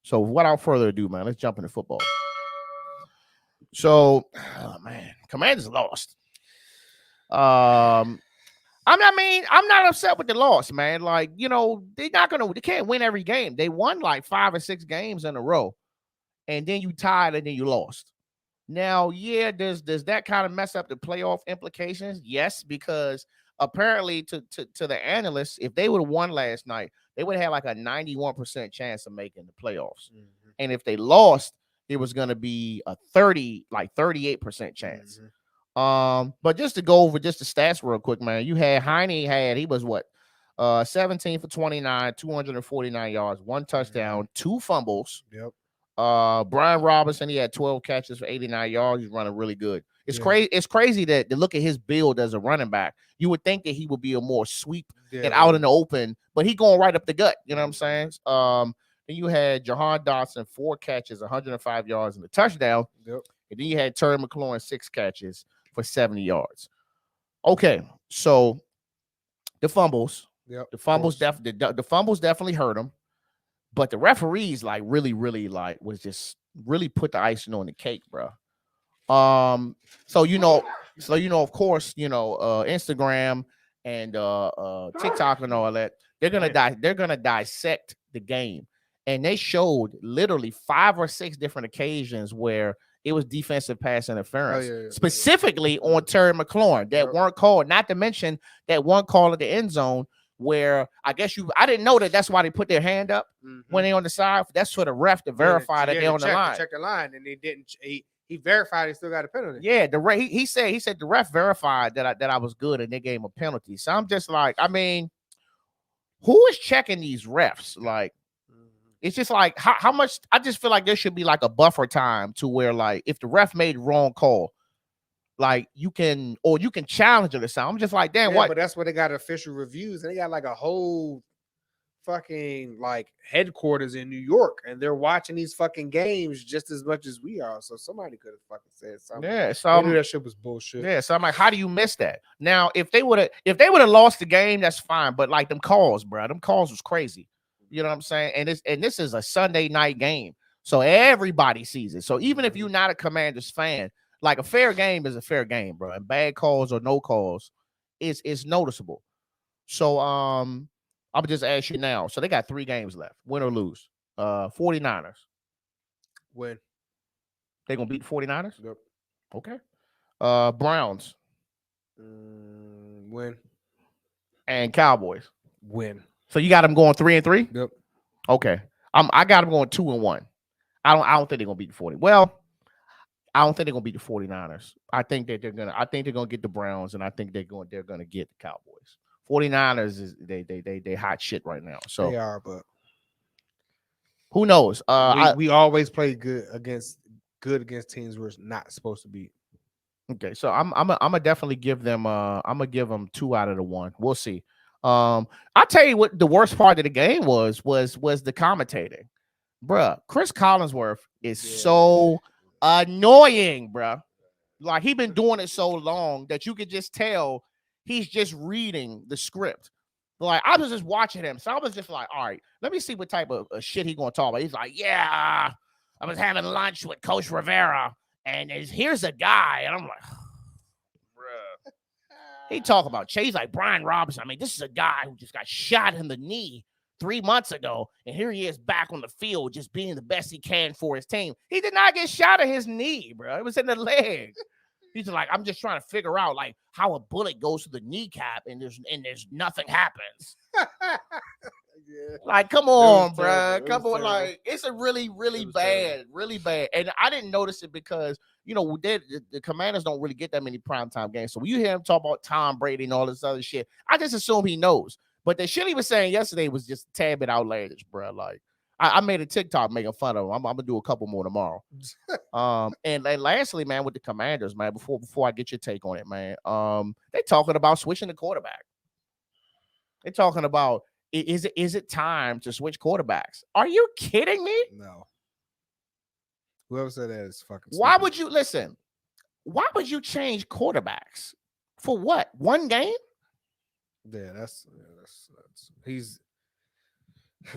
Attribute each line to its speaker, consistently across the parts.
Speaker 1: So without further ado, man, let's jump into football. So, oh man, Commanders lost. I'm not upset with the loss, man. Like, they can't win every game. They won like 5 or 6 games in a row, and then you tied and then you lost. Now, yeah, does that kind of mess up the playoff implications? Yes, because apparently to the analysts, if they would have won last night, they would have had like a 91% chance of making the playoffs. Mm-hmm. And if they lost, it was going to be a 38% chance. Mm-hmm. But just to go over just the stats real quick, man, you had he was what? 17 for 29, 249 yards, 1 touchdown, 2 fumbles. Yep. Brian Robinson, he had 12 catches for 89 yards. He's running really good. It's crazy. It's crazy that to look at his build as a running back. You would think that he would be a more sweep and out in the open, but he going right up the gut. You know what I'm saying? Then you had Jahan Dotson, 4 catches, 105 yards, and a touchdown. Yep. And then you had Terry McLaurin, 6 catches for 70 yards. Okay, so the fumbles. Yep. The fumbles definitely hurt him. But the referees really was just really put the icing on the cake, bro. So of course, Instagram and TikTok and all that, they're gonna dissect the game. And they showed literally 5 or 6 different occasions where it was defensive pass interference, specifically on Terry McLaurin that weren't called, not to mention that one call at the end zone where I didn't know that's why they put their hand up when they on the side. That's for the ref to verify that they're on the line.
Speaker 2: Check the line, and they didn't. He verified he still got a penalty.
Speaker 1: Yeah, he said the ref verified that I was good, and they gave him a penalty. So I'm just like, I mean, who is checking these refs? Like, it's just like how much. I just feel like there should be like a buffer time to where like if the ref made wrong call, like you can challenge it or something. I'm just like, damn, what?
Speaker 2: But that's where they got official reviews, and they got like a whole fucking like headquarters in New York, and they're watching these fucking games just as much as we are. So somebody could have fucking said something.
Speaker 1: Yeah, so
Speaker 2: that shit was bullshit.
Speaker 1: Yeah, so I'm like, how do you miss that? Now, if they would have lost the game, that's fine. But like them calls, bro, them calls was crazy. You know what I'm saying? And this is a Sunday night game, so everybody sees it. So even if you're not a Commanders fan, like a fair game is a fair game, bro. And bad calls or no calls, it's noticeable. So I'll just ask you now. So they got 3 games left, win or lose. 49ers.
Speaker 2: Win.
Speaker 1: They gonna beat the 49ers?
Speaker 2: Yep.
Speaker 1: Okay. Browns.
Speaker 2: Win.
Speaker 1: And Cowboys.
Speaker 2: Win.
Speaker 1: So you got them going 3-3?
Speaker 2: Yep.
Speaker 1: Okay. I got them going 2-1. I don't think they're gonna beat the 40. Well, I don't think they're gonna beat the 49ers. I think they're gonna get the Browns, and I think they're gonna get the Cowboys. 49ers is they hot shit right now. So
Speaker 2: they are, but
Speaker 1: who knows?
Speaker 2: We always play good against teams we're not supposed to beat.
Speaker 1: Okay, so I'm gonna definitely give them I'm gonna give them 2 out of the 1. We'll see. I'll tell you what the worst part of the game was the commentating. Bruh, Chris Collinsworth is so annoying, bruh. Like he been doing it so long that you could just tell he's just reading the script. Like I was just watching him, so I was just like, all right, let me see what type of shit he gonna talk about. He's like, yeah, I was having lunch with Coach Rivera, and here's a guy, and I'm like, bruh. He talk about Chase like Brian Robinson. I mean, this is a guy who just got shot in the knee 3 months ago, and here he is back on the field, just being the best he can for his team. He did not get shot in his knee, bro. It was in the leg. He's like, I'm just trying to figure out like how a bullet goes to the kneecap and there's nothing happens. Like, come on, bro. Come on, like it's a really bad. And I didn't notice it because the Commanders don't really get that many primetime games. So when you hear him talk about Tom Brady and all this other shit, I just assume he knows. But the shit he was saying yesterday was just a tad bit outlandish, bro. Like I made a TikTok making fun of him. I'm gonna do a couple more tomorrow. And lastly, man, with the Commanders, man, before I get your take on it, man, they talking about switching the quarterback. They're talking about is it time to switch quarterbacks? Are you kidding me?
Speaker 2: No. Whoever said that is fucking stupid.
Speaker 1: Why would you listen? Why would you change quarterbacks for what? 1 game?
Speaker 2: Yeah, that's he's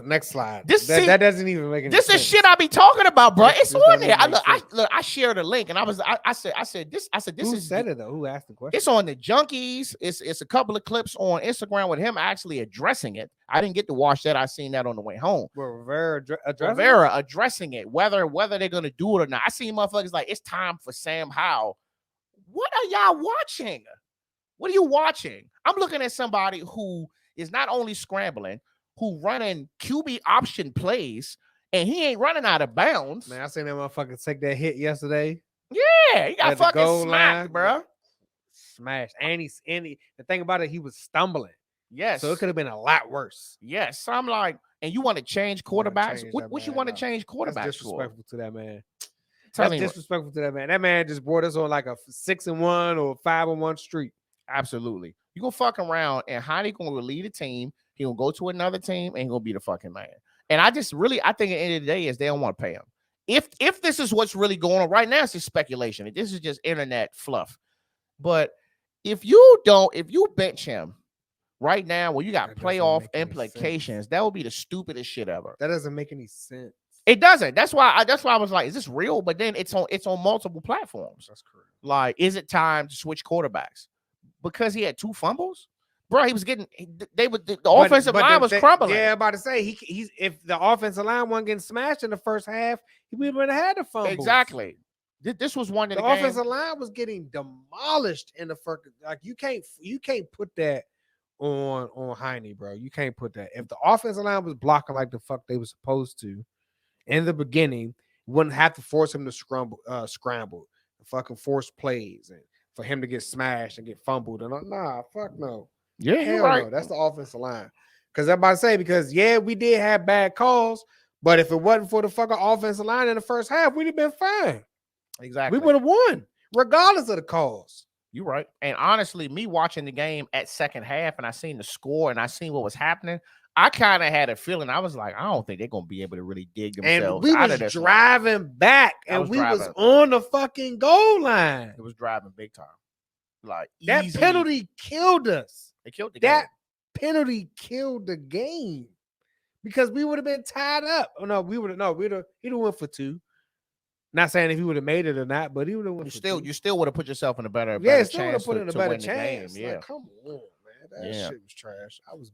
Speaker 2: Next slide.
Speaker 1: This
Speaker 2: That doesn't even make any
Speaker 1: this
Speaker 2: sense.
Speaker 1: is shit I be talking about, bro. It's
Speaker 2: This
Speaker 1: on
Speaker 2: doesn't
Speaker 1: there.
Speaker 2: make sense.
Speaker 1: I shared a link and I said this
Speaker 2: Who
Speaker 1: is
Speaker 2: said it though? Who asked the question?
Speaker 1: it's on the Junkies. It's a couple of clips on Instagram with him actually addressing it. I didn't get to watch that. I seen that on the way home.
Speaker 2: Rivera
Speaker 1: addressing it, whether they're gonna do it or not. I seen motherfuckers like it's time for Sam Howell. What are y'all watching? What are you watching? I'm looking at somebody who is not only scrambling, who running QB option plays, and he ain't running out of bounds.
Speaker 2: Man, I seen that motherfucker take that hit yesterday.
Speaker 1: Yeah, he got
Speaker 2: At the
Speaker 1: fucking
Speaker 2: goal
Speaker 1: smacked,
Speaker 2: line.
Speaker 1: bro.
Speaker 2: Smashed. And the thing about it, he was stumbling.
Speaker 1: Yes.
Speaker 2: So it could have been a lot worse.
Speaker 1: Yes. So I'm like, and you want to change quarterbacks? What you want to change quarterbacks
Speaker 2: That's
Speaker 1: for?
Speaker 2: disrespectful to that man.
Speaker 1: That's
Speaker 2: disrespectful to that man. That man just brought us on like a 6-1 or 5-1 streak.
Speaker 1: Absolutely. You gonna fuck around and Heineke gonna lead a team. He gonna go to another team and he gonna be the fucking man. And I think at the end of the day is they don't want to pay him. If this is what's really going on right now, it's just speculation. This is just internet fluff. But if you bench him right now, when you got playoff implications, that would be the stupidest shit ever.
Speaker 2: That doesn't make any sense.
Speaker 1: It doesn't. That's why I was like, is this real? But then it's on multiple platforms.
Speaker 2: That's correct.
Speaker 1: Like, is it time to switch quarterbacks? Because he had 2 fumbles, bro. He was getting the offensive line was crumbling.
Speaker 2: Yeah, I'm about to say he's if the offensive line wasn't getting smashed in the first half, he would have had the fumbles.
Speaker 1: Exactly. This was one of
Speaker 2: the offensive line was getting demolished in the first. Like you can't put that on Heineke, bro. You can't put that. If the offensive line was blocking like the fuck they were supposed to in the beginning, you wouldn't have to force him to scramble, fucking force plays and for him to get smashed and get fumbled. And nah, fuck no.
Speaker 1: Yeah,
Speaker 2: hell
Speaker 1: right.
Speaker 2: No. That's the offensive line. Because I'm about to say, yeah, we did have bad calls, but if it wasn't for the fucking offensive line in the first half, we'd have been fine.
Speaker 1: Exactly.
Speaker 2: We would have won, regardless of the calls.
Speaker 1: You're right. And honestly, me watching the game at second half and I seen the score and I seen what was happening, I kind of had a feeling. I was like, I don't think they're gonna be able to really dig themselves out of this.
Speaker 2: We was driving back, and we was on the fucking goal line.
Speaker 1: It was driving big time. Like
Speaker 2: that penalty killed us.
Speaker 1: It killed the game.
Speaker 2: That penalty killed the game because we would have been tied up. Oh no, he'd have went for 2. Not saying if he would have made it or not, but he would have went for 2.
Speaker 1: You still would have put yourself in a better
Speaker 2: still would have put in a better chance.
Speaker 1: Yeah,
Speaker 2: like, come on, man. That shit was trash. I was